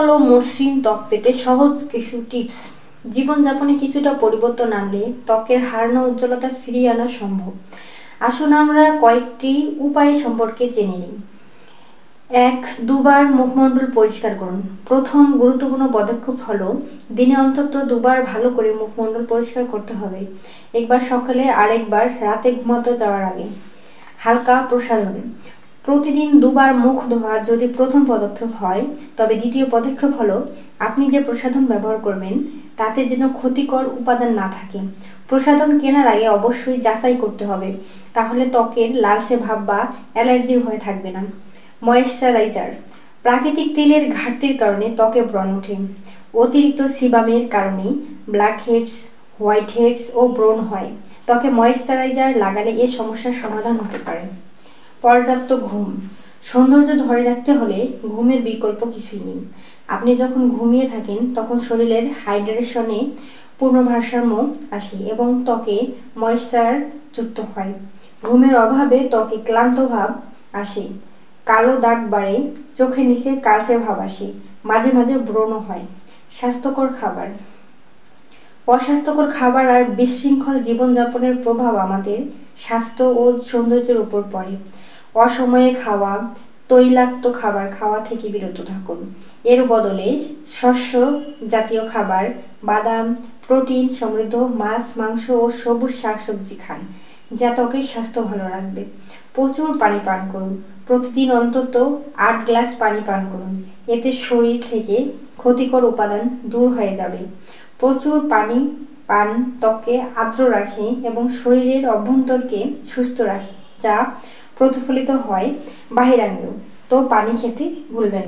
উজ্জ্বল ও মসৃণ ত্বক পেতে সহজ কিছু টিপস। জীবনযাপনে কিছুটা পরিবর্তন আনলে ত্বকের হারানো উজ্জ্বলতা ফিরিয়ে আনা সম্ভব। আসুন আমরা কয়েকটি উপায় সম্পর্কে জেনে নিই। 1. দুবার মুখমণ্ডল পরিষ্কার করুন। প্রথম গুরুত্বপূর্ণ পদক্ষেপ হলো দিনে অন্তত দুবার ভালো করে মুখমণ্ডল পরিষ্কার করতে হবে। একবার সকালে আর একবার রাতে ঘুমাতে যাওয়ার আগে। হালকা প্রসাধন। প্রতিদিন দুবার মুখ ধোয়া যদি প্রথম পদক্ষেপ হয়, তবে দ্বিতীয় পদক্ষেপ হলো আপনি যে প্রসাধন ব্যবহার করবেন তাতে যেন ক্ষতিকর উপাদান না থাকে। প্রসাধন কেনার আগে অবশ্যই যাচাই করতে হবে, তাহলে ত্বকের লালচে ভাব বা অ্যালার্জির ভয় থাকবে না। ময়েশ্চারাইজার। প্রাকৃতিক তেলের ঘাটতির কারণে ত্বকে ব্রণ ওঠে। অতিরিক্ত সিবামের কারণে ব্ল্যাক হেডস, হোয়াইট হেডস ও ব্রণ হয়। ত্বকে ময়েশ্চারাইজার লাগালে এ সমস্যার সমাধান হতে পারে। পর্যাপ্ত ঘুম। সৌন্দর্য ধরে রাখতে হলে ঘুমের বিকল্প কিছুই নেই। আপনি যখন ঘুমিয়ে থাকেন তখন শরীরের হাইড্রেশনে পূর্ণ ভারসাম্য আসে এবং ত্বকে ময়েশ্চার যুক্ত হয়। ঘুমের অভাবে ত্বকে ক্লান্ত ভাব আসে, কালো দাগ বাড়ে, চোখের নিচে কালচে ভাব আসে, মাঝে মাঝে ব্রণও হয়। স্বাস্থ্যকর খাবার। অস্বাস্থ্যকর খাবার আর বিশৃঙ্খল জীবনযাপনের প্রভাব আমাদের স্বাস্থ্য ও সৌন্দর্যের উপর পড়ে। অসময়ে খাওয়া, তৈলাক্ত খাবার খাওয়া থেকে বিরত থাকুন। এর বদলে শস্য জাতীয় খাবার, বাদাম, প্রোটিন সমৃদ্ধ মাছ, মাংস ও সবুজ শাকসবজি খান, যা ত্বকের স্বাস্থ্য ভালো রাখবে। প্রচুর পানি পান করুন। প্রতিদিন অন্তত 8 গ্লাস পানি পান করুন। এতে শরীর থেকে ক্ষতিকর উপাদান দূর হয়ে যাবে। প্রচুর পানি পান ত্বককে আর্দ্র রাখে এবং শরীরের অভ্যন্তরকে সুস্থ রাখে, যা প্রতিফলিত হয় বাহিরাঙ্গেও। তো পানি খেতে ভুলবেন না।